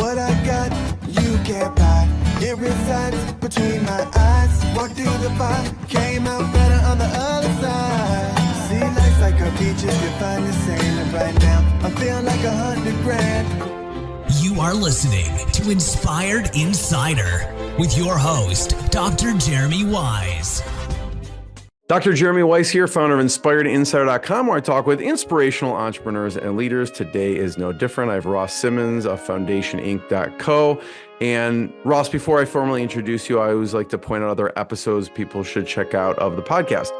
What I got, you can't buy. It resides between my eyes. Walked through the fire, came out better on the other side. See, life's like a beach if you find the sand. And right now, I'm feeling like 100 grand. You are listening to Inspired Insider with your host, Dr. Jeremy Wise. Dr. Jeremy Weiss here, founder of InspiredInsider.com, where I talk with inspirational entrepreneurs and leaders. Today is no different. I have Ross Simmonds of FoundationInc.co. And Ross, before I formally introduce you, I always like to point out other episodes people should check out of the podcast.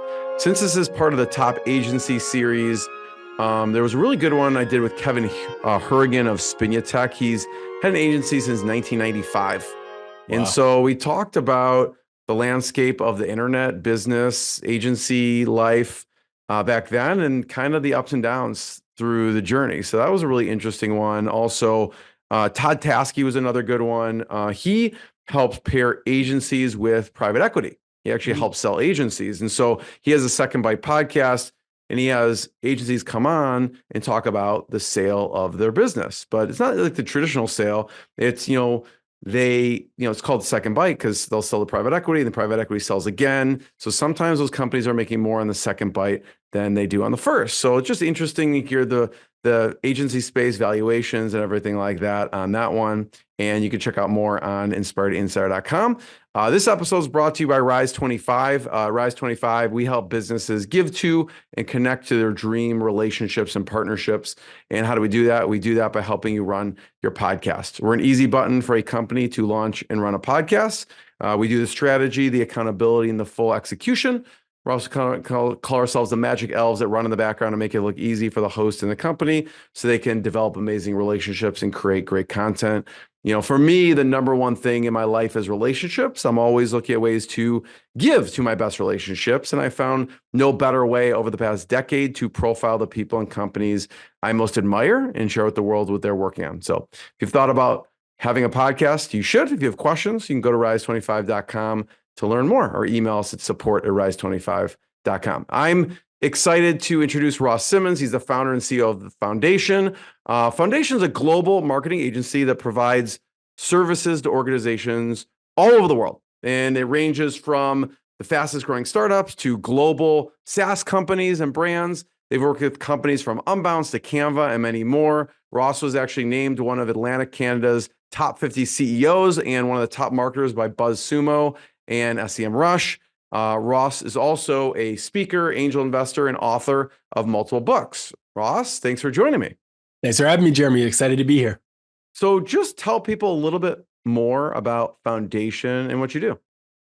Since this is part of the Top Agency series, there was a really good one I did with Kevin Hurrigan of Spinyatech. He's had an agency since 1995. Wow. And so we talked about the landscape of the internet, business, agency life back then, and kind of the ups and downs through the journey. So that was a really interesting one. Also, Todd Taskey was another good one. He helps pair agencies with private equity. He actually helps sell agencies. And so he has a Second Bite podcast, and he has agencies come on and talk about the sale of their business. But it's not like the traditional sale. It's, it's called Second Bite because they'll sell to private equity and the private equity sells again. So sometimes those companies are making more on the second bite than they do on the first. So it's just interesting to hear the agency space valuations and everything like that on that one. And you can check out more on InspiredInsider.com. This episode is brought to you by Rise 25. Rise 25, we help businesses give to and connect to their dream relationships and partnerships. And how do we do that? We do that by helping you run your podcast. We're an easy button for a company to launch and run a podcast. We do the strategy, the accountability, and the full execution. We're also call ourselves the magic elves that run in the background and make it look easy for the host and the company so they can develop amazing relationships and create great content. For me, the number one thing in my life is relationships. I'm always looking at ways to give to my best relationships. And I found no better way over the past decade to profile the people and companies I most admire and share with the world what they're working on. So if you've thought about having a podcast, you should. If you have questions, you can go to rise25.com to learn more or email us at support@rise25.com. I'm excited to introduce Ross Simmonds. He's the founder and CEO of the Foundation. Foundation is a global marketing agency that provides services to organizations all over the world. And it ranges from the fastest growing startups to global SaaS companies and brands. They've worked with companies from Unbounce to Canva and many more. Ross was actually named one of Atlantic Canada's top 50 CEOs and one of the top marketers by BuzzSumo and SEMrush. Ross is also a speaker, angel investor, and author of multiple books. Ross, thanks for joining me. Thanks for having me, Jeremy. Excited to be here. So just tell people a little bit more about Foundation and what you do.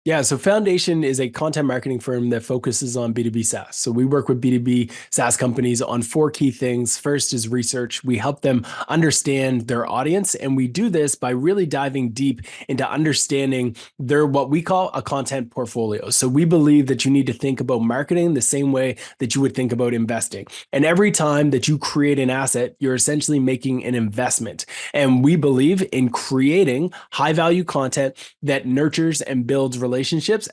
Yeah, so Foundation is a content marketing firm that focuses on B2B SaaS. So we work with B2B SaaS companies on 4 key things. First is research. We help them understand their audience, and we do this by really diving deep into understanding their what we call a content portfolio. So we believe that you need to think about marketing the same way that you would think about investing. And every time that you create an asset, you're essentially making an investment. And we believe in creating high-value content that nurtures and builds relationships,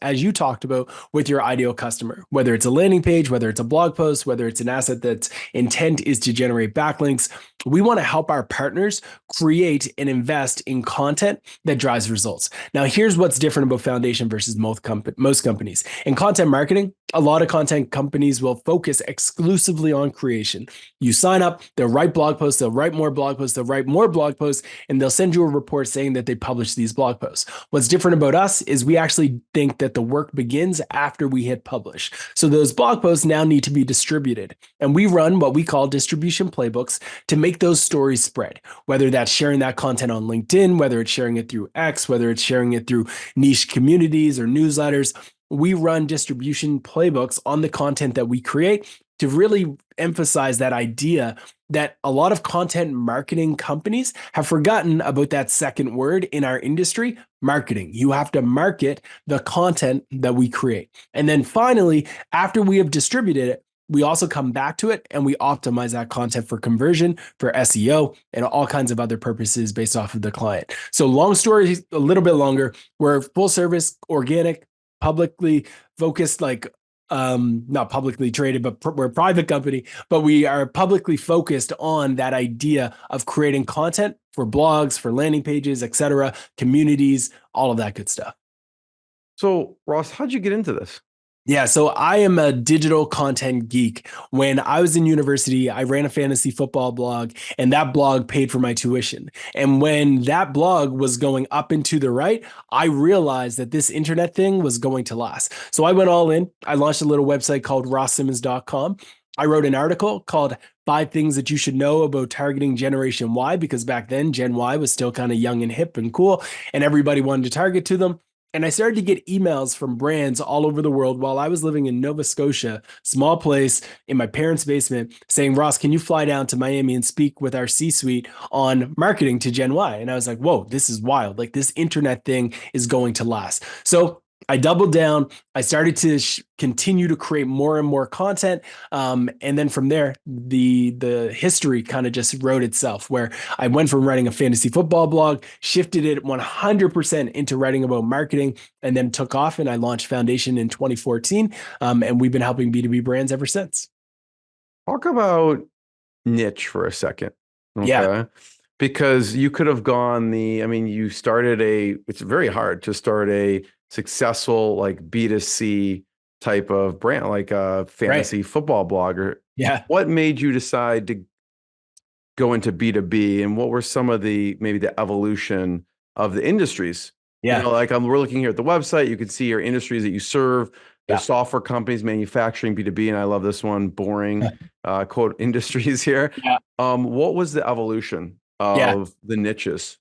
as you talked about, with your ideal customer, whether it's a landing page, whether it's a blog post, whether it's an asset that's intent is to generate backlinks. We want to help our partners create and invest in content that drives results. Now, here's what's different about Foundation versus most companies. In content marketing, a lot of content companies will focus exclusively on creation. You sign up, they'll write blog posts, they'll write more blog posts, they'll write more blog posts, and they'll send you a report saying that they published these blog posts. What's different about us is we actually think that the work begins after we hit publish. So those blog posts now need to be distributed. And we run what we call distribution playbooks to make those stories spread, whether that's sharing that content on LinkedIn, whether it's sharing it through X, whether it's sharing it through niche communities or newsletters. We run distribution playbooks on the content that we create to really emphasize that idea that a lot of content marketing companies have forgotten about that second word in our industry, marketing. You have to market the content that we create. And then finally, after we have distributed it, we also come back to it and we optimize that content for conversion, for SEO, and all kinds of other purposes based off of the client. So long story, a little bit longer, we're full service, organic, publicly focused, like not publicly traded, but we're a private company, but we are publicly focused on that idea of creating content for blogs, for landing pages, etc., communities, all of that good stuff. So, Ross, how'd you get into this? Yeah, so I am a digital content geek. When I was in university, I ran a fantasy football blog, and that blog paid for my tuition. And when that blog was going up and to the right, I realized that this internet thing was going to last. So I went all in. I launched a little website called rawsimmons.com. I wrote an article called 5 Things That You Should Know About Targeting Generation Y, because back then Gen Y was still kind of young and hip and cool, and everybody wanted to target to them. And I started to get emails from brands all over the world while I was living in Nova Scotia, small place in my parents' basement, saying, Ross, can you fly down to Miami and speak with our C-suite on marketing to Gen Y? And I was like, whoa, this is wild. Like, this internet thing is going to last. So I doubled down. I started to continue to create more and more content. And then from there, the history kind of just wrote itself, where I went from writing a fantasy football blog, shifted it 100% into writing about marketing, and then took off, and I launched Foundation in 2014. And we've been helping B2B brands ever since. Talk about niche for a second. Okay. Yeah. Because you could have gone you started it's very hard to start a successful like B2C type of brand, like a fantasy football blogger. Yeah. What made you decide to go into B2B, and what were some of maybe the evolution of the industries? Yeah. We're looking here at the website, you can see your industries that you serve. There's software companies, manufacturing, B2B, and I love this one, boring quote industries here. Yeah. What was the evolution of the niches?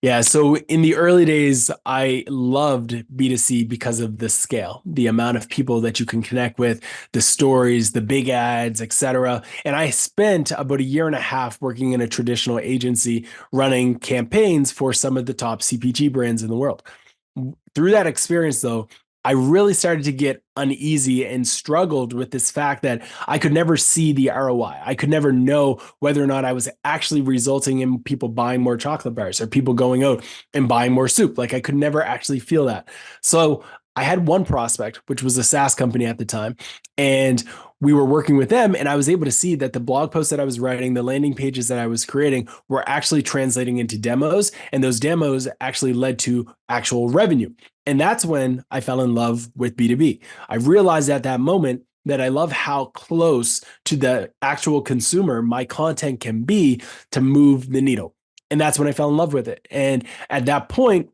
Yeah. So in the early days, I loved B2C because of the scale, the amount of people that you can connect with, the stories, the big ads, etc. And I spent about 1.5 years working in a traditional agency running campaigns for some of the top CPG brands in the world. Through that experience, though, I really started to get uneasy and struggled with this fact that I could never see the ROI. I could never know whether or not I was actually resulting in people buying more chocolate bars or people going out and buying more soup. Like, I could never actually feel that. So I had one prospect, which was a SaaS company at the time, and we were working with them, and I was able to see that the blog posts that I was writing, the landing pages that I was creating, were actually translating into demos, and those demos actually led to actual revenue. And that's when I fell in love with B2B. I realized at that moment that I love how close to the actual consumer my content can be to move the needle. And that's when I fell in love with it. And at that point,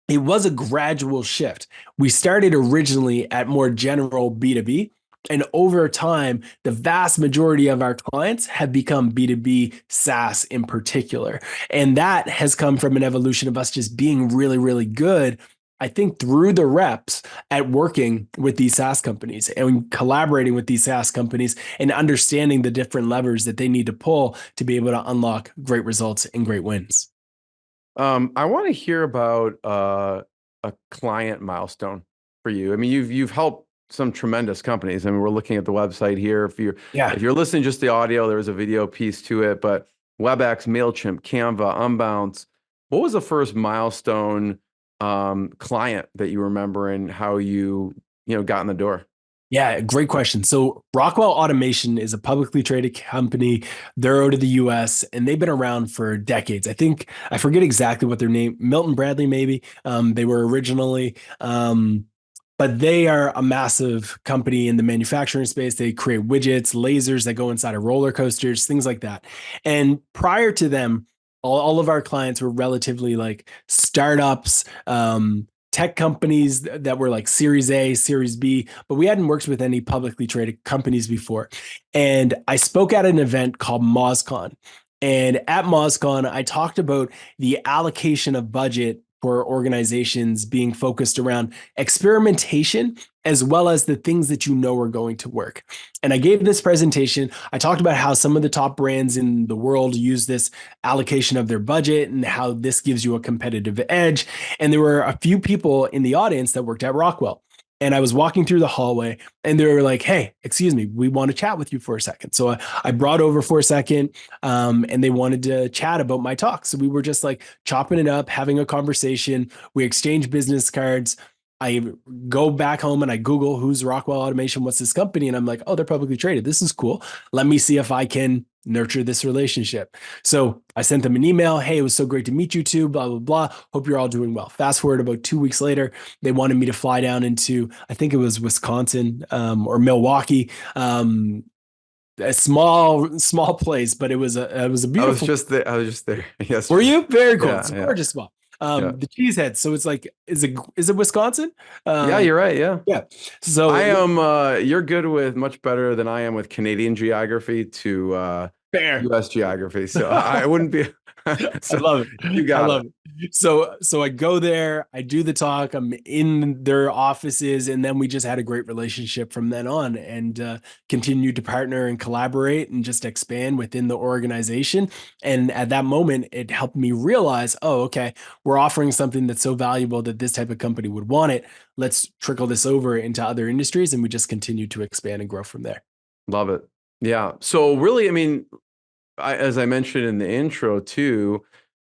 it was a gradual shift. We started originally at more general B2B, and over time, the vast majority of our clients have become B2B SaaS in particular. And that has come from an evolution of us just being really, really good, I think, through the reps at working with these SaaS companies and collaborating with these SaaS companies and understanding the different levers that they need to pull to be able to unlock great results and great wins. I want to hear about a client milestone for you. I mean, you've helped some tremendous companies. I mean, we're looking at the website here. If you're listening just the audio, there was a video piece to it, but WebEx, MailChimp, Canva, Unbounce. What was the first milestone client that you remember, and how you got in the door? Yeah, great question. So Rockwell Automation is a publicly traded company. They're out of the US, and they've been around for decades. I think, I forget exactly what their name, Milton Bradley, maybe. They were originally, but they are a massive company in the manufacturing space. They create widgets, lasers that go inside of roller coasters, things like that. And prior to them, all of our clients were relatively like startups, tech companies that were like Series A, Series B, but we hadn't worked with any publicly traded companies before. And I spoke at an event called MozCon. And at MozCon, I talked about the allocation of budget for organizations being focused around experimentation, as well as the things that you know are going to work. And I gave this presentation. I talked about how some of the top brands in the world use this allocation of their budget and how this gives you a competitive edge. And there were a few people in the audience that worked at Rockwell. And I was walking through the hallway, and they were like, hey, excuse me, we want to chat with you for a second. So I brought over for a second, and they wanted to chat about my talk. So we were just like chopping it up, having a conversation. We exchanged business cards. I go back home and I Google who's Rockwell Automation, what's this company? And I'm like, oh, they're publicly traded. This is cool. Let me see if I can nurture this relationship. So I sent them an email. Hey, it was so great to meet you too, blah, blah, blah. Hope you're all doing well. Fast forward about 2 weeks later, they wanted me to fly down into, I think it was Wisconsin or Milwaukee. A small place, but it was a beautiful. I was just there. Yes. Were you? Very cool. Yeah, It's a yeah. gorgeous spot. Yeah. The Cheeseheads. So it's like, is it Wisconsin? Yeah, you're right. Yeah. Yeah. So I am, you're good with much better than I am with Canadian geography to fair. US geography. So I wouldn't be. I love it. You got I love it. So I go there, I do the talk, I'm in their offices, and then we just had a great relationship from then on, and continued to partner and collaborate and just expand within the organization. And at that moment, it helped me realize, oh, okay, we're offering something that's so valuable that this type of company would want it. Let's trickle this over into other industries, and we just continue to expand and grow from there. Love it. Yeah. So really, I mean, as I mentioned in the intro too,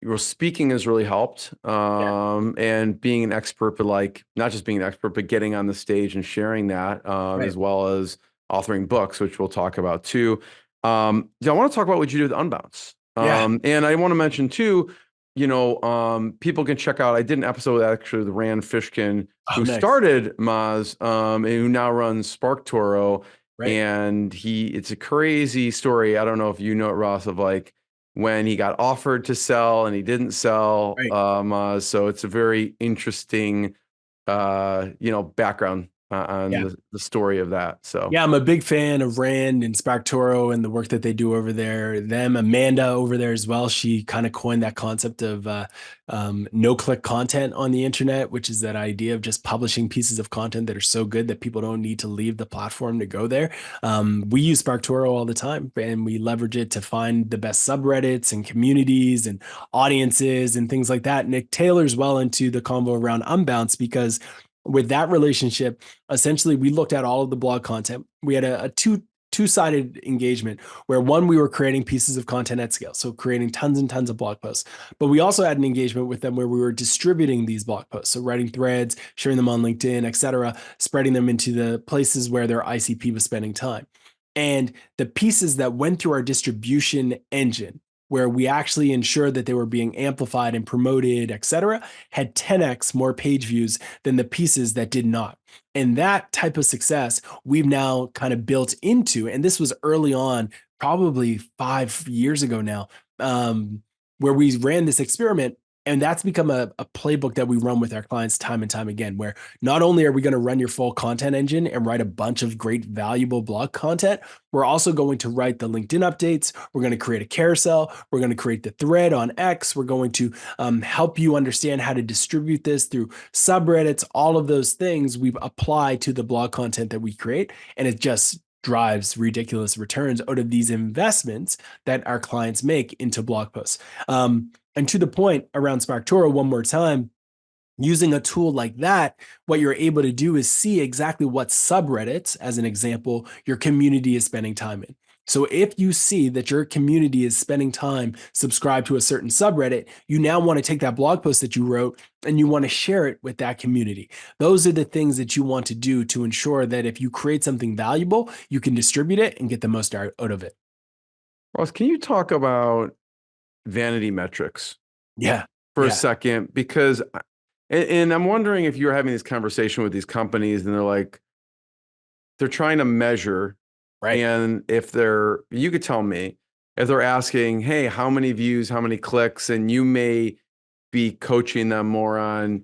your speaking has really helped, and being an expert, but like not just being an expert, but getting on the stage and sharing that, Right. as well as authoring books, which we'll talk about too. I want to talk about what you do with Unbounce. And I want to mention too, people can check out. I did an episode actually with Rand Fishkin, who nice. started Moz, and who now runs SparkToro. Right. And it's a crazy story. I don't know if you know it, Ross, of like when he got offered to sell and he didn't sell. Right. So it's a very interesting, background on the story of that. So yeah, I'm a big fan of Rand and SparkToro and the work that they do over there. Amanda over there as well. She kind of coined that concept of no-click content on the internet, which is that idea of just publishing pieces of content that are so good that people don't need to leave the platform to go there. We use SparkToro all the time, and we leverage it to find the best subreddits and communities and audiences and things like that. And it tailors well into the convo around Unbounce, because with that relationship, essentially we looked at all of the blog content. We had a two-sided engagement where, one, we were creating pieces of content at scale, so creating tons and tons of blog posts, but we also had an engagement with them where we were distributing these blog posts, so writing threads, sharing them on LinkedIn, etc., spreading them into the places where their ICP was spending time. And the pieces that went through our distribution engine, where we actually ensured that they were being amplified and promoted, et cetera, had 10x more page views than the pieces that did not. And that type of success we've now kind of built into, and this was early on, probably 5 years ago now, where we ran this experiment. And that's become a playbook that we run with our clients time and time again, where not only are we going to run your full content engine and write a bunch of great, valuable blog content, we're also going to write the LinkedIn updates. We're going to create a carousel. We're going to create the thread on X. We're going to help you understand how to distribute this through subreddits. All of those things we've applied to the blog content that we create. And it just drives ridiculous returns out of these investments that our clients make into blog posts. And to the point around SparkToro, one more time, using a tool like that, what you're able to do is see exactly what subreddits, as an example, your community is spending time in. So if you see that your community is spending time subscribed to a certain subreddit, you now want to take that blog post that you wrote and you want to share it with that community. Those are the things that you want to do to ensure that if you create something valuable, you can distribute it and get the most out of it. Ross, can you talk about vanity metrics for a second? Because and I'm wondering if you're having this conversation with these companies and they're trying to measure, right? And if you could tell me if they're asking, hey, how many views, how many clicks, and you may be coaching them more on,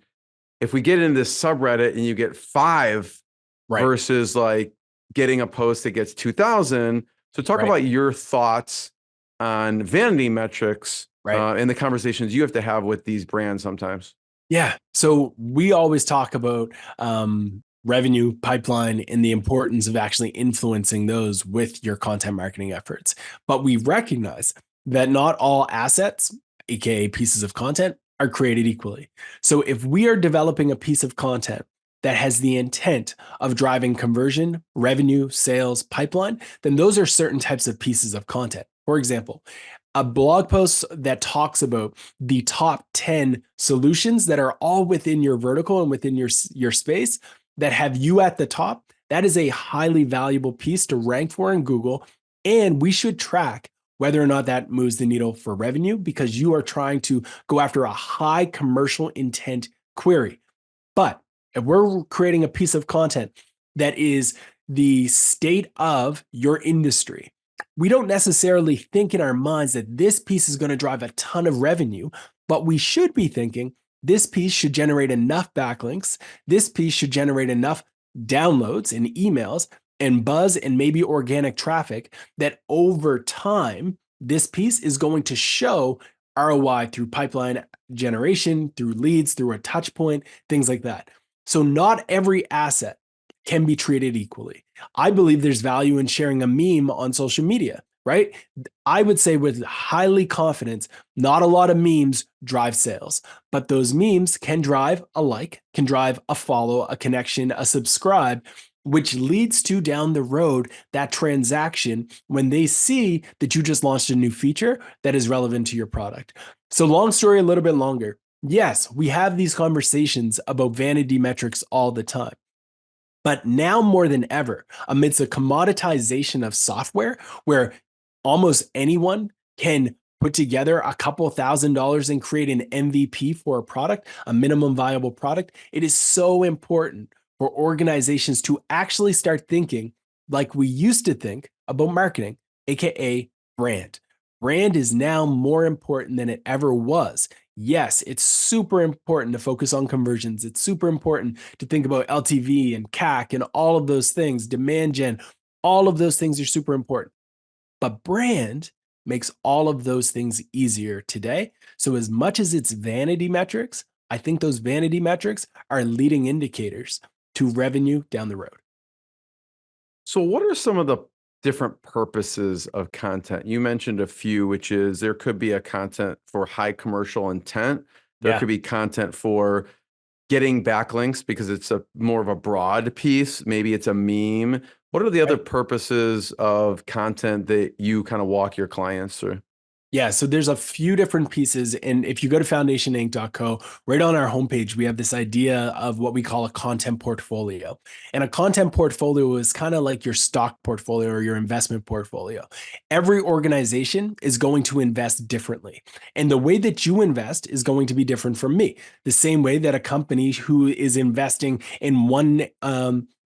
if we get into this subreddit and you get 5 versus like getting a post that gets 2,000. So talk about your thoughts on vanity metrics, and the conversations you have to have with these brands sometimes. Yeah. So we always talk about revenue pipeline and the importance of actually influencing those with your content marketing efforts. But we recognize that not all assets, aka pieces of content, are created equally. So if we are developing a piece of content that has the intent of driving conversion, revenue, sales, pipeline, then those are certain types of pieces of content. For example, a blog post that talks about the top 10 solutions that are all within your vertical and within your space that have you at the top, that is a highly valuable piece to rank for in Google. And we should track whether or not that moves the needle for revenue, because you are trying to go after a high commercial intent query. But if we're creating a piece of content that is the state of your industry, we don't necessarily think in our minds that this piece is going to drive a ton of revenue, but we should be thinking this piece should generate enough backlinks. This piece should generate enough downloads and emails and buzz and maybe organic traffic that over time, this piece is going to show ROI through pipeline generation, through leads, through a touch point, things like that. So not every asset can be treated equally. I believe there's value in sharing a meme on social media, right? I would say with highly confidence, not a lot of memes drive sales, but those memes can drive a like, can drive a follow, a connection, a subscribe, which leads to down the road that transaction when they see that you just launched a new feature that is relevant to your product. So long story, a little bit longer. Yes, we have these conversations about vanity metrics all the time. But now more than ever, amidst a commoditization of software where almost anyone can put together a couple $1,000s and create an MVP for a product, a minimum viable product, it is so important for organizations to actually start thinking like we used to think about marketing, AKA brand. Brand is now more important than it ever was. Yes, it's super important to focus on conversions. It's super important to think about LTV and CAC and all of those things, demand gen, all of those things are super important. But brand makes all of those things easier today. So as much as it's vanity metrics, I think those vanity metrics are leading indicators to revenue down the road. So, what are some of the different purposes of content? You mentioned a few, which is there could be a content for high commercial intent. There could be content for getting backlinks because it's a more of a broad piece. Maybe it's a meme. What are the other purposes of content that you kind of walk your clients through? Yeah, so there's a few different pieces. And if you go to foundationinc.co, right on our homepage, we have this idea of what we call a content portfolio. And a content portfolio is kind of like your stock portfolio or your investment portfolio. Every organization is going to invest differently. And the way that you invest is going to be different from me. The same way that a company who is investing in one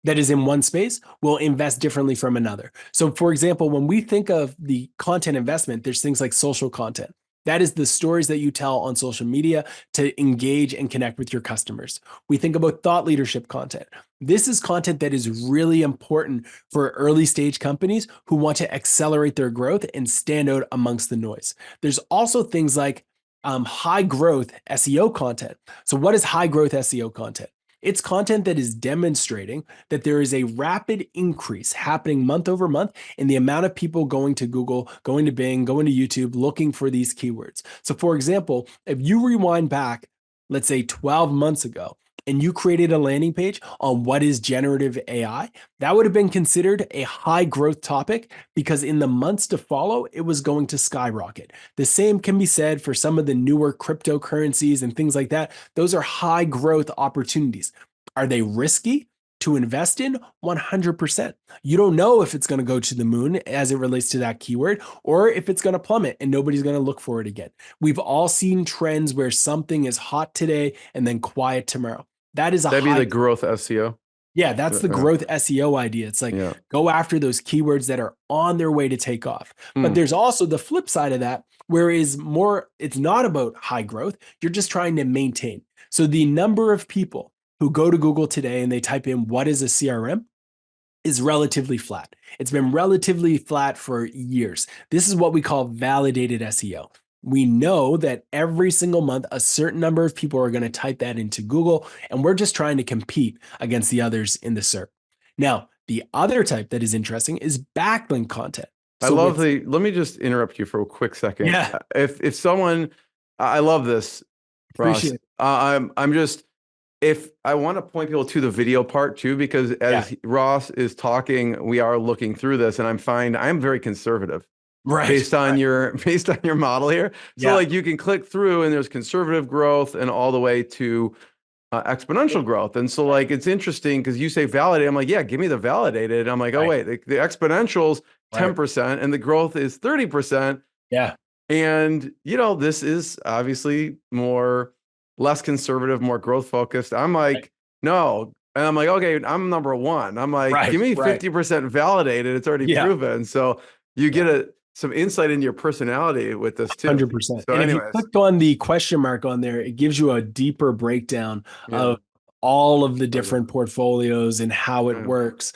that is in one space will invest differently from another. So for example, when we think of the content investment, there's things like social content. That is the stories that you tell on social media to engage and connect with your customers. We think about thought leadership content. This is content that is really important for early stage companies who want to accelerate their growth and stand out amongst the noise. There's also things like high growth SEO content. So what is high growth SEO content? It's content that is demonstrating that there is a rapid increase happening month over month in the amount of people going to Google, going to Bing, going to YouTube, looking for these keywords. So for example, if you rewind back, let's say 12 months ago, and you created a landing page on what is generative AI, that would have been considered a high growth topic because in the months to follow, it was going to skyrocket. The same can be said for some of the newer cryptocurrencies and things like that. Those are high growth opportunities. Are they risky to invest in? 100%. You don't know if it's going to go to the moon as it relates to that keyword, or if it's going to plummet and nobody's going to look for it again. We've all seen trends where something is hot today and then quiet tomorrow. That is That'd be the growth SEO. Yeah, that's the growth SEO idea. It's like go after those keywords that are on their way to take off. But there's also the flip side of that, where it's not about high growth. You're just trying to maintain. So the number of people who go to Google today and they type in what is a CRM is relatively flat. It's been relatively flat for years. This is what we call validated SEO. We know that every single month, a certain number of people are going to type that into Google, and we're just trying to compete against the others in the SERP. Now, the other type that is interesting is backlink content. So let me just interrupt you for a quick second. Yeah. If someone, I love this, Ross. Appreciate it. I'm just, if I want to point people to the video part too, because as Ross is talking, we are looking through this and I'm very conservative. Right. based on Right. your model here. So Yeah. like you can click through and there's conservative growth and all the way to exponential growth. And so like it's interesting because you say validate. I'm like, yeah, give me the validated. I'm like, oh Right. wait, the exponential's Right. 10% and the growth is 30%. Yeah. And this is obviously less conservative, more growth focused. I'm Right. like, no. And I'm like, okay, I'm number one. I'm like, Right. give me Right. 50% validated. It's already Yeah. proven. So you Yeah. get some insight into your personality with this too. 100%. So And if you anyways, clicked on the question mark on there, it gives you a deeper breakdown yeah. of all of the Oh, yeah. different portfolios and how it Yeah. works.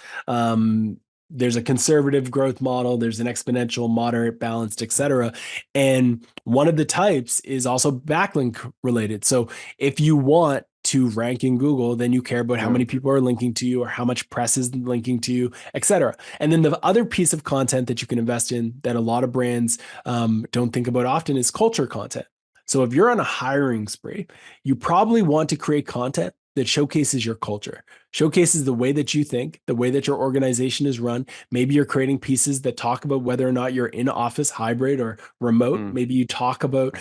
There's a conservative growth model, there's an exponential, moderate, balanced, etc. And one of the types is also backlink related. So if you want to rank in Google, then you care about how Yeah. many people are linking to you or how much press is linking to you, etc. And then the other piece of content that you can invest in that a lot of brands don't think about often is culture content. So if you're on a hiring spree, you probably want to create content that showcases your culture, showcases the way that you think, the way that your organization is run. Maybe you're creating pieces that talk about whether or not you're in office, hybrid, or remote. Mm. Maybe you talk about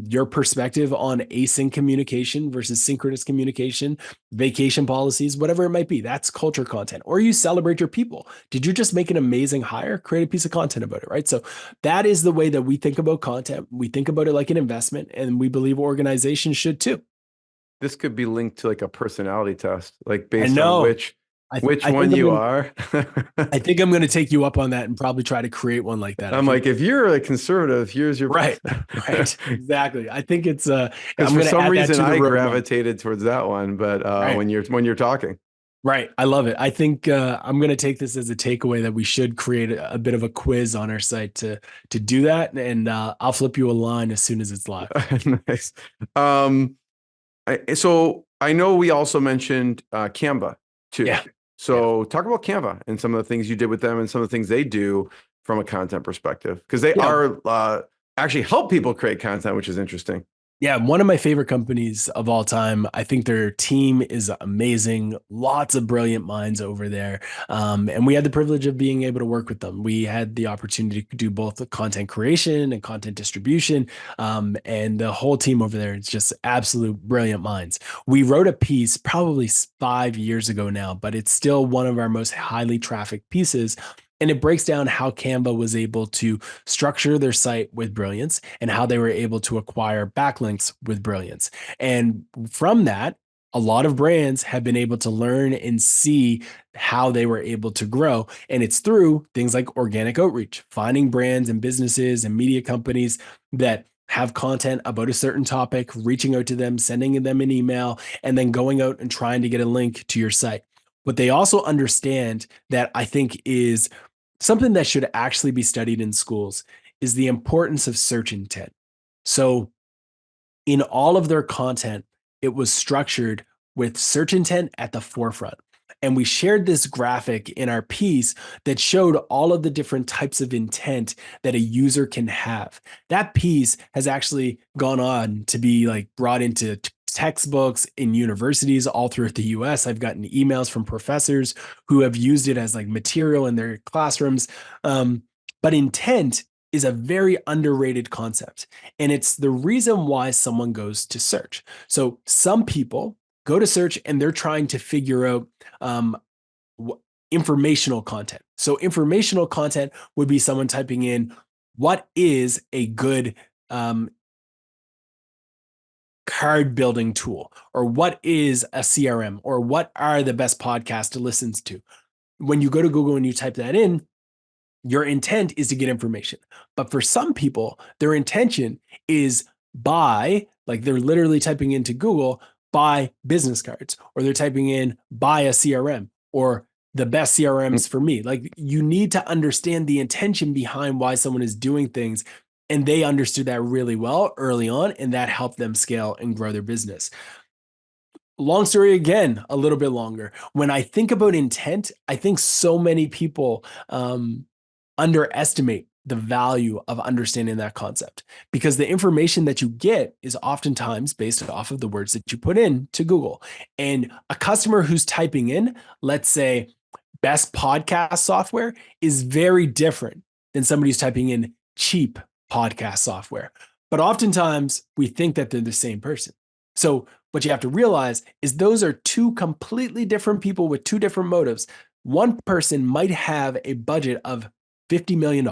your perspective on async communication versus synchronous communication, vacation policies, whatever it might be. That's culture content. Or you celebrate your people. Did you just make an amazing hire? Create a piece of content about it, right? So that is the way that we think about content. We think about it like an investment, and we believe organizations should too. This could be linked to like a personality test, like I based on know. which I one think I'm you gonna are. I think I'm gonna take you up on that and probably try to create one like that. I I'm think like, if you're a conservative, here's your right, right, exactly. I think it's because I'm for gonna some add that reason to the I roadmap. gravitated towards that one, but Right, when you're talking, right. I love it. I think I'm gonna take this as a takeaway that we should create a bit of a quiz on our site to do that, and I'll flip you a line as soon as it's live. nice. Um, so I know we also mentioned Canva too. Yeah, yeah, So talk about Canva and some of the things you did with them and some of the things they do from a content perspective, because they yeah. are actually help people create content, which is interesting. Yeah, one of my favorite companies of all time. I think their team is amazing. Lots of brilliant minds over there. And we had the privilege of being able to work with them. We had the opportunity to do both the content creation and content distribution. And the whole team over there is just absolute brilliant minds. We wrote a piece probably 5 years ago now, but it's still one of our most highly trafficked pieces. And it breaks down how Canva was able to structure their site with brilliance and how they were able to acquire backlinks with brilliance. And from that, a lot of brands have been able to learn and see how they were able to grow. And it's through things like organic outreach, finding brands and businesses and media companies that have content about a certain topic, reaching out to them, sending them an email, and then going out and trying to get a link to your site. But they also understand that I think is something that should actually be studied in schools is the importance of search intent. So, in all of their content, it was structured with search intent at the forefront. And we shared this graphic in our piece that showed all of the different types of intent that a user can have. That piece has actually gone on to be like brought into textbooks in universities all throughout the US. I've gotten emails from professors who have used it as like material in their classrooms. But intent is a very underrated concept. And it's the reason why someone goes to search. So some people go to search and they're trying to figure out um, informational content. So informational content would be someone typing in, what is a good card building tool, or what is a CRM, or what are the best podcasts to listen to. When you go to Google and you type that in, your intent is to get information. But for some people, their intention is buy, like they're literally typing into Google, buy business cards, or they're typing in buy a CRM, or the best CRMs for me. Like you need to understand the intention behind why someone is doing things. And they understood that really well early on, and that helped them scale and grow their business. Long story again, a little bit longer. When I think about intent, I think so many people underestimate the value of understanding that concept, because the information that you get is oftentimes based off of the words that you put in to Google. And a customer who's typing in, let's say, best podcast software is very different than somebody who's typing in cheap podcast software. But oftentimes we think that they're the same person. So what you have to realize is those are two completely different people with two different motives. One person might have a budget of $50 million.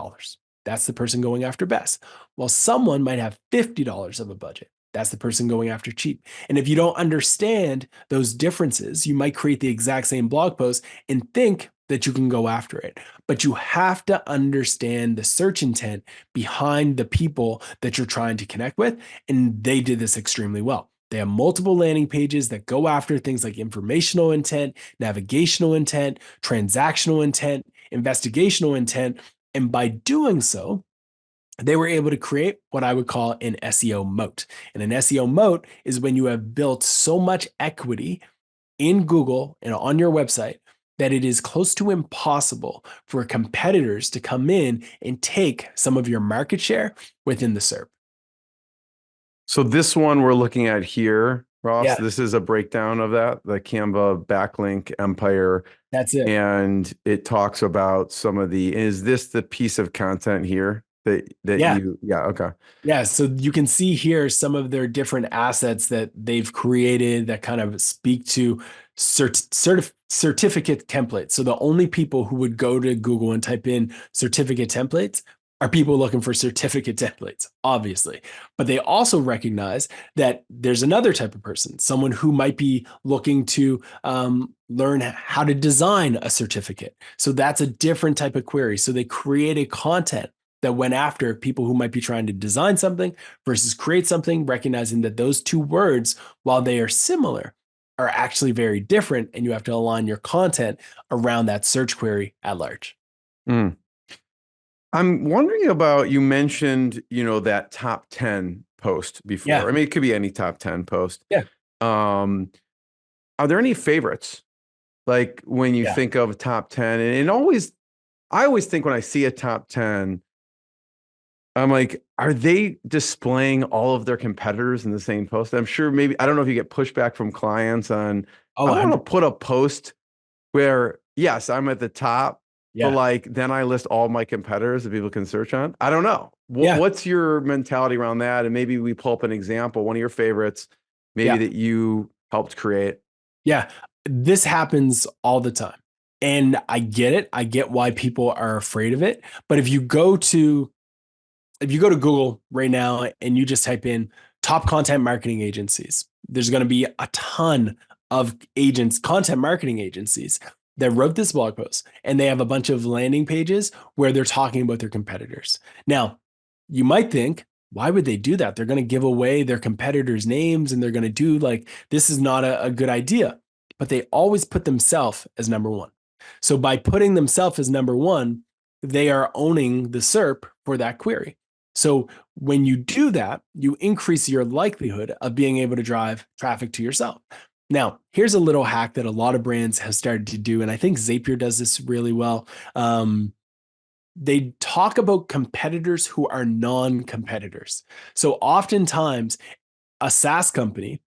That's the person going after best. While someone might have $50 of a budget. That's the person going after cheap. And if you don't understand those differences, you might create the exact same blog post and think that you can go after it. But you have to understand the search intent behind the people that you're trying to connect with. And they did this extremely well. They have multiple landing pages that go after things like informational intent, navigational intent, transactional intent, investigational intent. And by doing so, they were able to create what I would call an SEO moat. And an SEO moat is when you have built so much equity in Google and on your website that it is close to impossible for competitors to come in and take some of your market share within the SERP. So this one we're looking at here, Ross, Yeah. this is a breakdown of that, the Canva backlink empire. That's it. And it talks about some of is this the piece of content here that Yeah. okay. Yeah, so you can see here some of their different assets that they've created that kind of speak to certificate templates. So the only people who would go to Google and type in certificate templates are people looking for certificate templates, obviously. But they also recognize that there's another type of person, someone who might be looking to learn how to design a certificate. So that's a different type of query. So they created content that went after people who might be trying to design something versus create something, recognizing that those two words, while they are similar, are actually very different. And you have to align your content around that search query at large. Mm. I'm wondering about, you mentioned, that top 10 post before. Yeah. I mean, it could be any top 10 post. Yeah. Are there any favorites? Like when you think of top 10 and I always think when I see a top 10, I'm like, are they displaying all of their competitors in the same post? I'm sure I don't know if you get pushback from clients on, I want to put a post where, yes, I'm at the top, but then I list all my competitors that people can search on. I don't know. What's your mentality around that? And maybe we pull up an example, one of your favorites, maybe that you helped create. Yeah, this happens all the time. And I get it. I get why people are afraid of it. But if you go to Google right now and you just type in top content marketing agencies, there's going to be a ton of content marketing agencies that wrote this blog post, and they have a bunch of landing pages where they're talking about their competitors. Now, you might think, why would they do that? They're going to give away their competitors' names and they're going to do this is not a good idea. But they always put themselves as number one. So by putting themselves as number one, they are owning the SERP for that query. So when you do that, you increase your likelihood of being able to drive traffic to yourself. Now, here's a little hack that a lot of brands have started to do, and I think Zapier does this really well. They talk about competitors who are non-competitors. So oftentimes, a SaaS company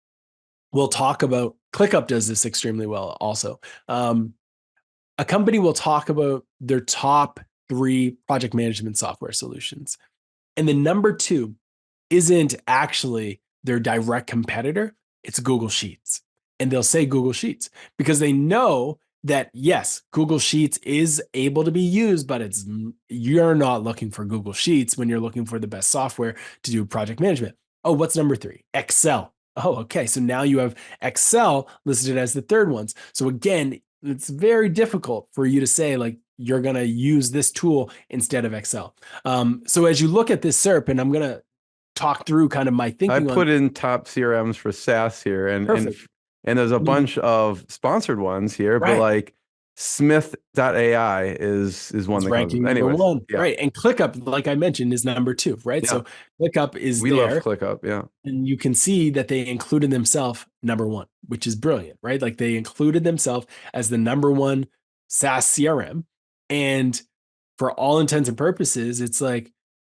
will talk about, ClickUp does this extremely well also. A company will talk about their top 3 project management software solutions. And the number 2 isn't actually their direct competitor, it's Google Sheets. And they'll say Google Sheets because they know that, yes, Google Sheets is able to be used, but you're not looking for Google Sheets when you're looking for the best software to do project management. Oh, what's number 3? Excel. Oh, okay. So now you have Excel listed as the third ones. So again, it's very difficult for you to say you're going to use this tool instead of Excel. So as you look at this SERP, and I'm going to talk through kind of my thinking. I put in top CRMs for SaaS here, and there's a bunch of sponsored ones here, but Smith.ai is one that ranking number 1, right? And ClickUp, like I mentioned, is number 2, right? So ClickUp is we love ClickUp, and you can see that they included themselves number 1, which is brilliant, right? They included themselves as the number 1 SaaS CRM, and for all intents and purposes, it's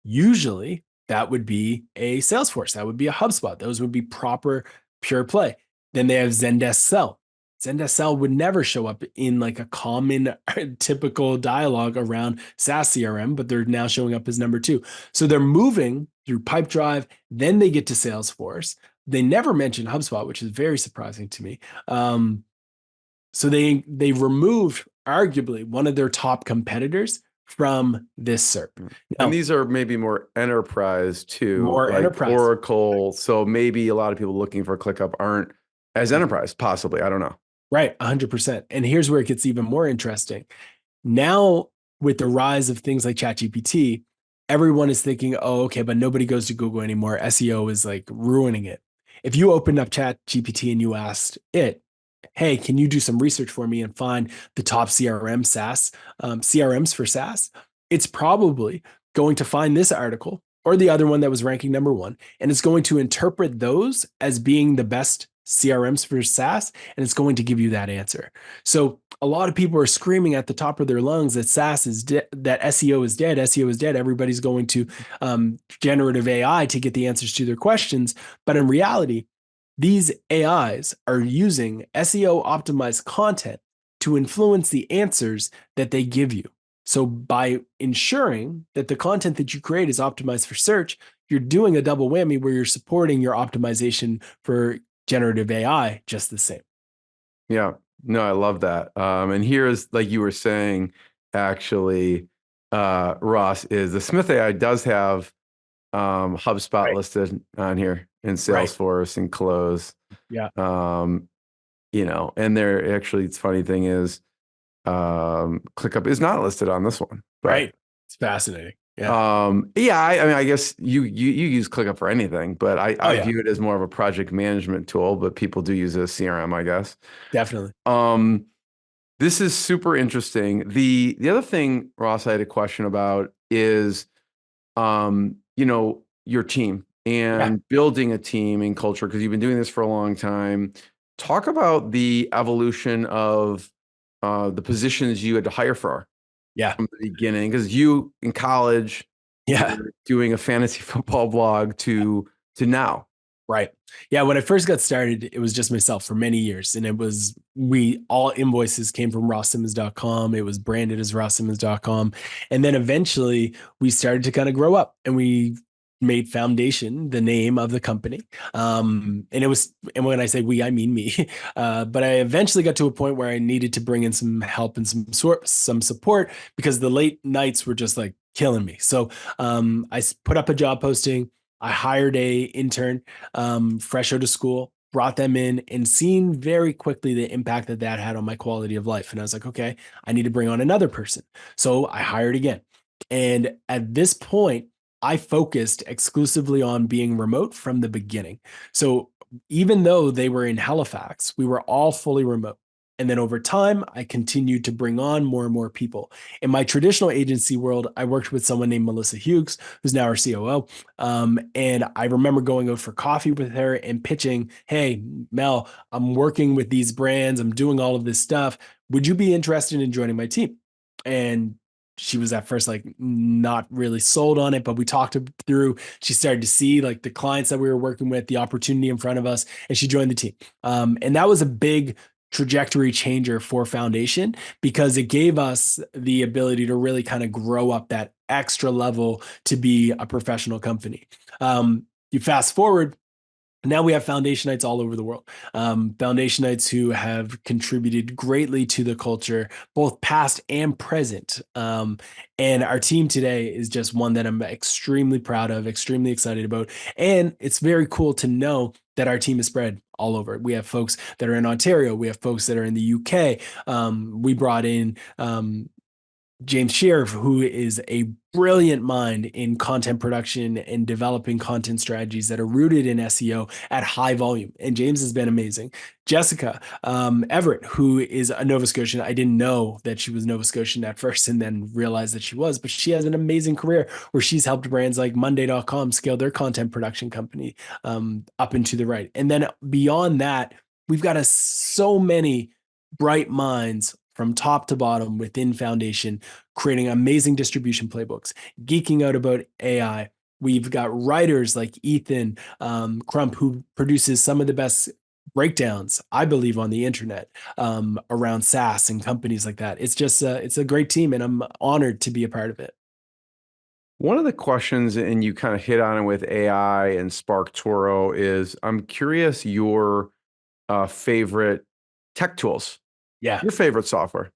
usually that would be a Salesforce, that would be a HubSpot, those would be proper pure play. Then they have Zendesk Sell. Send SL would never show up in like a common typical dialogue around SaaS CRM, but they're now showing up as number 2. So they're moving through Pipedrive, then they get to Salesforce. They never mention HubSpot, which is very surprising to me. So they removed arguably one of their top competitors from this SERP. Now, And these are maybe more enterprise too, more like enterprise. Oracle. So maybe a lot of people looking for ClickUp aren't as enterprise, possibly. I don't know. Right, 100%. And here's where it gets even more interesting. Now, with the rise of things like ChatGPT, everyone is thinking, oh, okay, but nobody goes to Google anymore. SEO is like ruining it. If you opened up ChatGPT and you asked it, hey, can you do some research for me and find the top CRMs for SaaS? It's probably going to find this article or the other one that was ranking number 1, and it's going to interpret those as being the best CRMs for SaaS, and it's going to give you that answer. So a lot of people are screaming at the top of their lungs that SaaS is that SEO is dead. SEO is dead. Everybody's going to generative AI to get the answers to their questions. But in reality, these AIs are using SEO optimized content to influence the answers that they give you. So by ensuring that the content that you create is optimized for search, you're doing a double whammy where you're supporting your optimization for generative AI just the same. Yeah, no, I love that. And here's, like you were saying, actually, Ross, is the Smith AI does have HubSpot listed on here in Salesforce and Close. Yeah. And they're actually, it's funny thing is, ClickUp is not listed on this one. But, right. It's fascinating. Yeah. I mean, I guess you use ClickUp for anything, but I view it as more of a project management tool, but people do use it as CRM, I guess. Definitely. This is super interesting. The other thing, Ross, I had a question about is, your team and building a team and culture, because you've been doing this for a long time. Talk about the evolution of the positions you had to hire for. From the beginning, because you in college, were doing a fantasy football blog to now. Right. Yeah. When I first got started, it was just myself for many years. And all invoices came from rawsimmons.com. It was branded as rawsimmons.com. And then eventually we started to kind of grow up and we made Foundation the name of the company. And when I say we, I mean me. But I eventually got to a point where I needed to bring in some help and some support because the late nights were just like killing me. So I put up a job posting. I hired a intern, fresh out of school, brought them in, and seen very quickly the impact that had on my quality of life. And I was like, okay, I need to bring on another person. So I hired again. And at this point, I focused exclusively on being remote from the beginning. So even though they were in Halifax, we were all fully remote. And then over time, I continued to bring on more and more people. In my traditional agency world, I worked with someone named Melissa Hughes, who's now our COO. And I remember going out for coffee with her and pitching, hey, Mel, I'm working with these brands. I'm doing all of this stuff. Would you be interested in joining my team? And she was at first like not really sold on it, but we talked through. She started to see like the clients that we were working with, the opportunity in front of us, and she joined the team. And that was a big trajectory changer for Foundation because it gave us the ability to really kind of grow up that extra level to be a professional company. You fast forward. Now we have Foundationites all over the world. Foundationites who have contributed greatly to the culture, both past and present. And our team today is just one that I'm extremely proud of, extremely excited about. And it's very cool to know that our team is spread all over. We have folks that are in Ontario. We have folks that are in the UK. We brought in James Shearer, who is a brilliant mind in content production and developing content strategies that are rooted in SEO at high volume. And James has been amazing. Jessica Everett, who is a Nova Scotian. I didn't know that she was Nova Scotian at first and then realized that she was, but she has an amazing career where she's helped brands like Monday.com scale their content production company up and to the right. And then beyond that, we've got so many bright minds from top to bottom within Foundation, creating amazing distribution playbooks, geeking out about AI. We've got writers like Ethan Crump, who produces some of the best breakdowns, I believe, on the internet around SaaS and companies like that. It's just it's a great team, and I'm honored to be a part of it. One of the questions, and you kind of hit on it with AI and Spark Toro, is I'm curious your favorite tech tools, Yeah. your favorite software.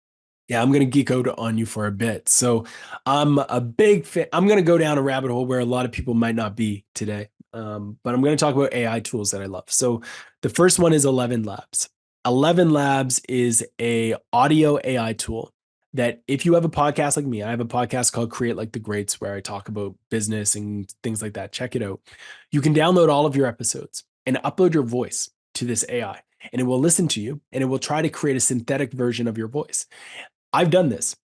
Yeah, I'm going to geek out on you for a bit. So I'm a big fan. I'm going to go down a rabbit hole where a lot of people might not be today. But I'm going to talk about AI tools that I love. So the first one is 11 Labs. 11 Labs is a audio AI tool that if you have a podcast like me, I have a podcast called Create Like the Greats where I talk about business and things like that. Check it out. You can download all of your episodes and upload your voice to this AI, and it will listen to you and it will try to create a synthetic version of your voice. I've done this,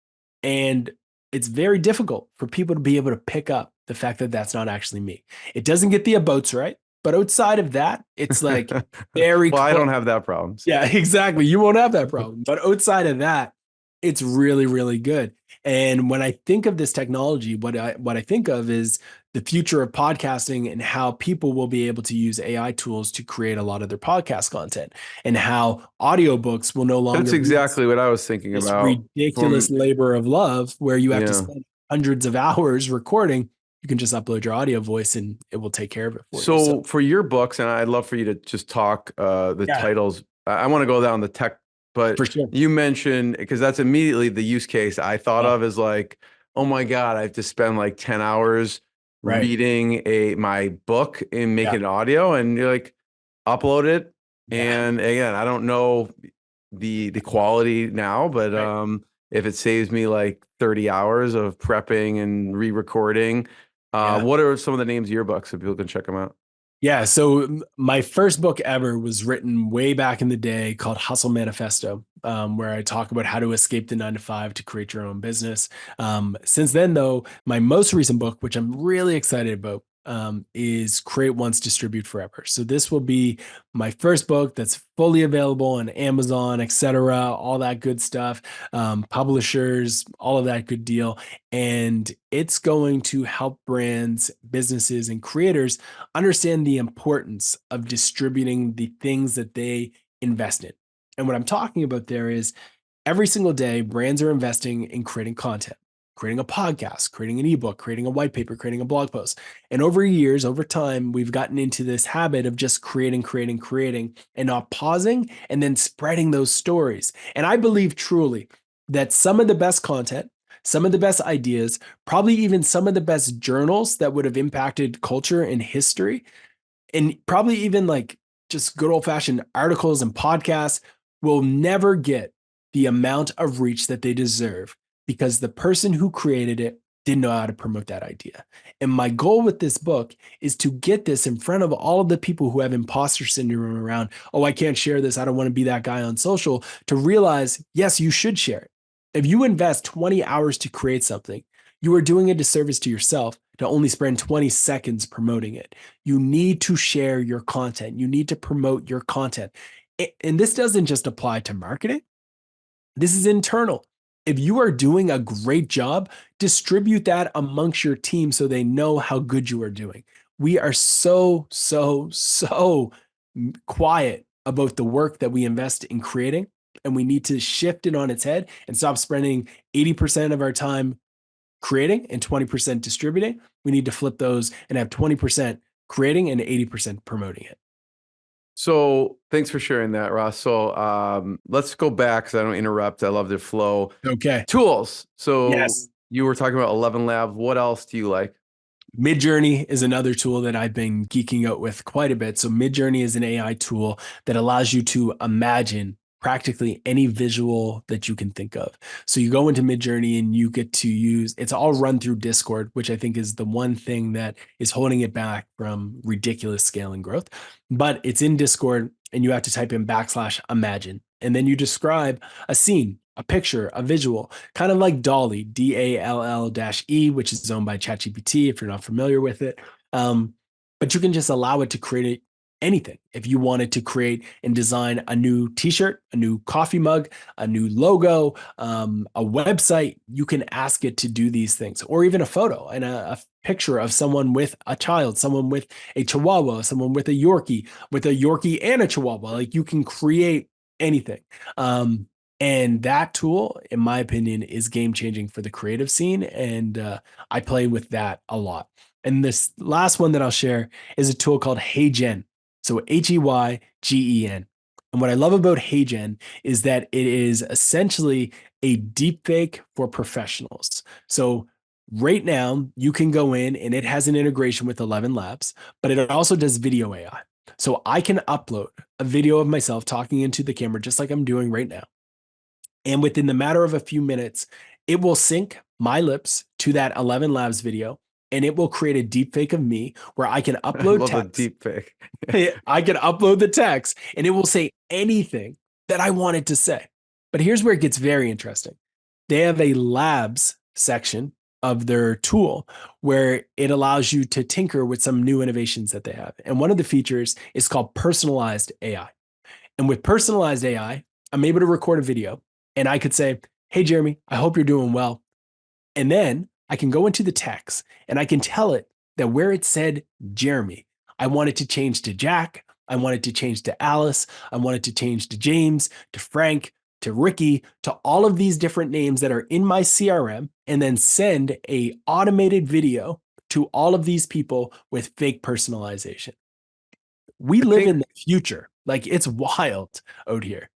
and it's very difficult for people to be able to pick up the fact that that's not actually me. It doesn't get the aboutes right, but outside of that, it's like very Well, I close. don't have that problem. Yeah, exactly. You won't have that problem. But outside of that, it's really, really good. And when I think of this technology, what I think of is the future of podcasting and how people will be able to use AI tools to create a lot of their podcast content, and how audiobooks will no That's longer be exactly what I was thinking this about. ridiculous labor of love where you have to Yeah. spend hundreds of hours recording. You can just upload your audio voice and it will take care of it for you. So for your books, and I'd love for you to just talk the Yeah, titles. I want to go down the tech, but for sure. you mentioned, because that's immediately the use case I thought Yeah, of is like, oh my God, I have to spend like 10 hours right. reading my book and Yeah, making it audio, and you're like, upload it. yeah, And again, I don't know the quality now, but right. if it saves me like 30 hours of prepping and re-recording, Yeah. what are some of the names of your books so people can check them out? Yeah. So my first book ever was written way back in the day called Hustle Manifesto, where I talk about how to escape the 9 to 5 to create your own business. Since then, though, my most recent book, which I'm really excited about, is Create Once, Distribute Forever. So this will be my first book that's fully available on Amazon, etc., all that good stuff, publishers, all of that good deal. And it's going to help brands, businesses, and creators understand the importance of distributing the things that they invest in. And what I'm talking about there is every single day, brands are investing in creating content, creating a podcast, creating an ebook, creating a white paper, creating a blog post. And over years, over time, we've gotten into this habit of just creating, and not pausing and then spreading those stories. And I believe truly that some of the best content, some of the best ideas, probably even some of the best journals that would have impacted culture and history, and probably even like just good old fashioned articles and podcasts will never get the amount of reach that they deserve because the person who created it didn't know how to promote that idea. And my goal with this book is to get this in front of all of the people who have imposter syndrome around, oh, I can't share this. I don't want to be that guy on social, to realize, yes, you should share it. If you invest 20 hours to create something, you are doing a disservice to yourself to only spend 20 seconds promoting it. You need to share your content. You need to promote your content. And this doesn't just apply to marketing. This is internal. If you are doing a great job, distribute that amongst your team so they know how good you are doing. We are so quiet about the work that we invest in creating, and we need to shift it on its head and stop spending 80% of our time creating and 20% distributing. We need to flip those and have 20% creating and 80% promoting it. So thanks for sharing that, Ross. So let's go back because I don't interrupt. I love the flow. Okay. Tools. So Yes. you were talking about 11 Labs. What else do you like? Midjourney is another tool that I've been geeking out with quite a bit. So Midjourney is an AI tool that allows you to imagine practically any visual that you can think of. So you go into Midjourney and you get to use, it's all run through Discord, which I think is the one thing that is holding it back from ridiculous scale and growth. But it's in Discord and you have to type in /imagine. And then you describe a scene, a picture, a visual, kind of like Dolly, DALL-E, which is owned by ChatGPT, if you're not familiar with it. But you can just allow it to create anything. If you wanted to create and design a new t-shirt, a new coffee mug, a new logo, a website, you can ask it to do these things, or even a photo and a picture of someone with a child, someone with a Chihuahua, someone with a Yorkie and a Chihuahua. Like you can create anything. And that tool, in my opinion, is game changing for the creative scene. And I play with that a lot. And this last one that I'll share is a tool called HeyGen. So HeyGen. And what I love about HeyGen is that it is essentially a deepfake for professionals. So right now, you can go in and it has an integration with 11 Labs, but it also does video AI. So I can upload a video of myself talking into the camera, just like I'm doing right now. And within the matter of a few minutes, it will sync my lips to that 11 Labs video, and it will create a deepfake of me where I can I upload love a text. deep fake. I can upload the text and it will say anything that I want it to say. But here's where it gets very interesting. They have a labs section of their tool where it allows you to tinker with some new innovations that they have. And one of the features is called personalized AI. And with personalized AI, I'm able to record a video and I could say, "Hey, Jeremy, I hope you're doing well." And then I can go into the text and I can tell it that where it said Jeremy, I want it to change to Jack. I want it to change to Alice. I want it to change to James, to Frank, to Ricky, to all of these different names that are in my CRM, and then send a automated video to all of these people with fake personalization. We live in the future. Like it's wild out here.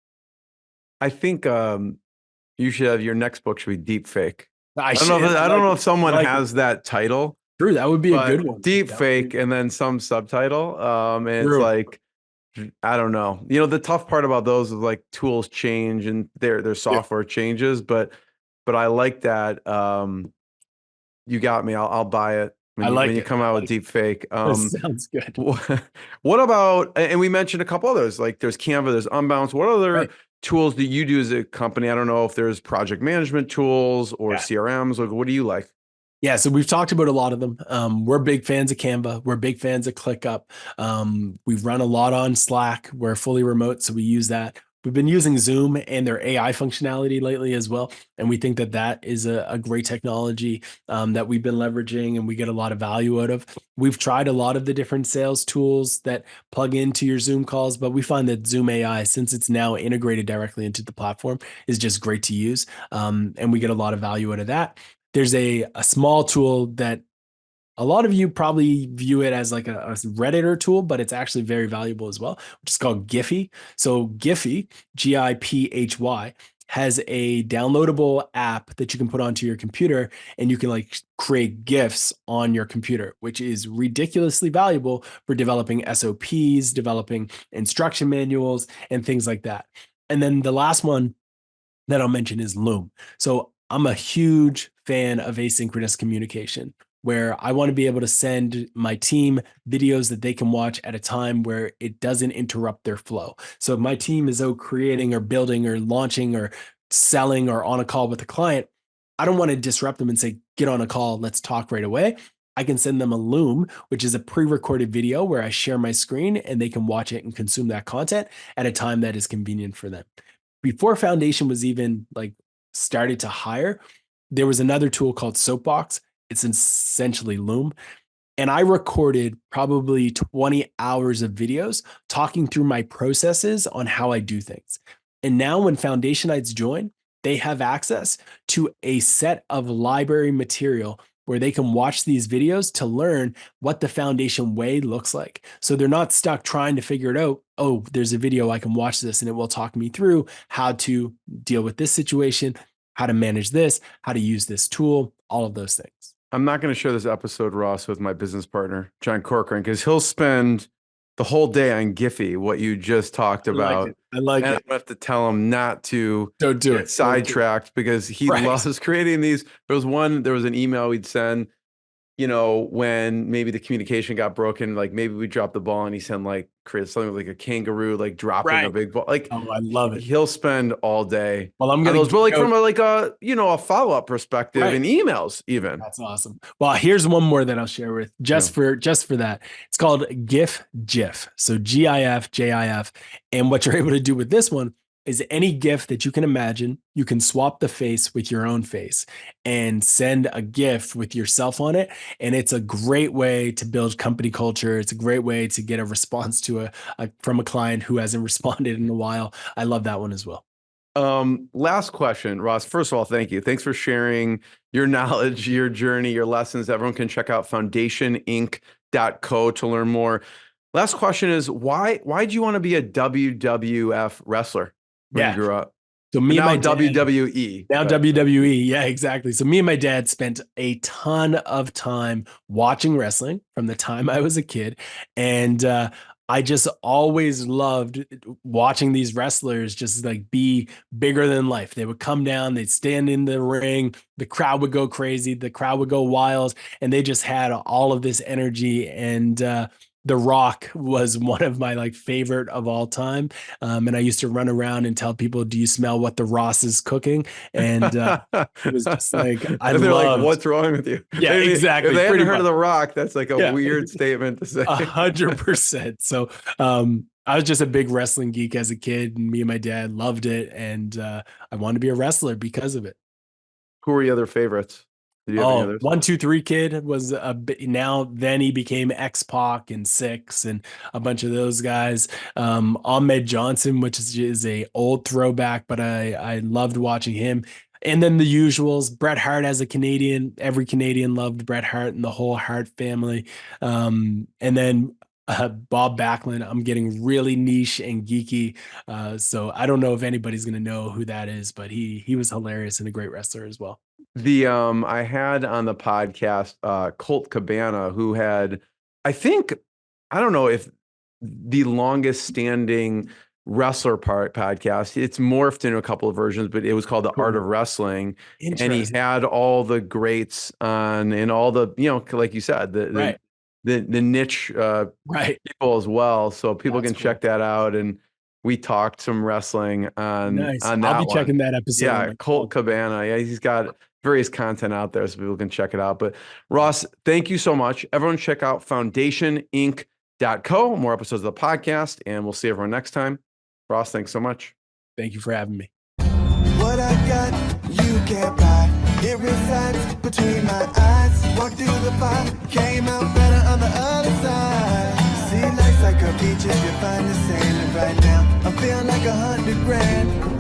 I think you should have your next book should be Deep Fake. I don't know if someone has that title. True, that would be a but good one. Deep Fake and then some subtitle. And it's True. like, I don't know. The tough part about those is like tools change and their software changes, but I like that. You got me. I'll buy it when you come out with Deep Fake. That sounds good. What about, and we mentioned a couple others, like there's Canva, there's Unbounce. What other tools do you do as a company? I don't know if there's project management tools or CRMs. Like, what do you like? Yeah, so we've talked about a lot of them. We're big fans of Canva. We're big fans of ClickUp. We've run a lot on Slack. We're fully remote, so we use that. We've been using Zoom and their AI functionality lately as well. And we think that that is a great technology that we've been leveraging and we get a lot of value out of. We've tried a lot of the different sales tools that plug into your Zoom calls, but we find that Zoom AI, since it's now integrated directly into the platform, is just great to use. And we get a lot of value out of that. There's a small tool that a lot of you probably view it as like a Redditor tool, but it's actually very valuable as well, which is called Giphy. So Giphy, Giphy, has a downloadable app that you can put onto your computer and you can like create GIFs on your computer, which is ridiculously valuable for developing SOPs, developing instruction manuals, and things like that. And then the last one that I'll mention is Loom. So I'm a huge fan of asynchronous communication, where I want to be able to send my team videos that they can watch at a time where it doesn't interrupt their flow. So if my team is out creating or building or launching or selling or on a call with a client, I don't want to disrupt them and say, "Get on a call, let's talk right away." I can send them a Loom, which is a pre-recorded video where I share my screen and they can watch it and consume that content at a time that is convenient for them. Before Foundation was even like started to hire, there was another tool called Soapbox. It's essentially Loom. And I recorded probably 20 hours of videos talking through my processes on how I do things. And now when Foundationites join, they have access to a set of library material where they can watch these videos to learn what the Foundation way looks like. So they're not stuck trying to figure it out. Oh, there's a video, I can watch this and it will talk me through how to deal with this situation, how to manage this, how to use this tool, all of those things. I'm not going to share this episode, Ross, with my business partner, John Corcoran, because he'll spend the whole day on Giphy, what you just talked about. I like it. And I have to tell him not to get sidetracked because he loves creating these. There was an email we'd send, when maybe the communication got broken, like maybe we dropped the ball and he sent create something like a kangaroo, like dropping a big ball. Like, oh, I love it. He'll spend all day. Well, I'm going to from a follow-up perspective in emails even. That's awesome. Well, here's one more that I'll share with just for that. It's called GIF. So GIF. And what you're able to do with this one is any GIF that you can imagine. You can swap the face with your own face and send a GIF with yourself on it. And it's a great way to build company culture. It's a great way to get a response to from a client who hasn't responded in a while. I love that one as well. Last question, Ross. First of all, thank you. Thanks for sharing your knowledge, your journey, your lessons. Everyone can check out foundationinc.co to learn more. Last question is why did you want to be a WWF wrestler when you grew up? So me and my dad, WWE. Now WWE. Yeah, exactly. So me and my dad spent a ton of time watching wrestling from the time I was a kid. And I just always loved watching these wrestlers just like be bigger than life. They would come down, they'd stand in the ring, the crowd would go crazy, the crowd would go wild, and they just had all of this energy. And The Rock was one of my like favorite of all time. And I used to run around and tell people, do you smell what the Ross is cooking? And it was just like, they're like, what's wrong with you? Yeah, exactly. If they hadn't heard of The Rock, that's like a weird statement to say. 100%. So I was just a big wrestling geek as a kid, and me and my dad loved it. And I wanted to be a wrestler because of it. Who were your other favorites? Did you have any others? 1, 2, 3 Kid was a bit, then he became X-Pac and Six and a bunch of those guys. Ahmed Johnson, which is a old throwback, but I loved watching him. And then the usuals, Bret Hart as a Canadian. Every Canadian loved Bret Hart and the whole Hart family. And then Bob Backlund. I'm getting really niche and geeky. So I don't know if anybody's going to know who that is, but he was hilarious and a great wrestler as well. I had on the podcast Colt Cabana, who had, I don't know if the longest standing wrestler podcast. It's morphed into a couple of versions, but it was called The Art of Wrestling. And he had all the greats on and all the, like you said, the niche people as well. So people can check that out. And we talked some wrestling on that. I'll be checking that episode. Yeah, Colt Cabana. Yeah, he's got various content out there so people can check it out. But Ross, thank you so much. Everyone check out foundationinc.co, more episodes of the podcast, and we'll see everyone next time. Ross, thanks so much. Thank you for having me. What I got, you can't buy. It resides between my eyes. Walked through the fire, came out better on the other side. See, life's like a beach if you find the sand. And right now, I'm feeling like $100 grand.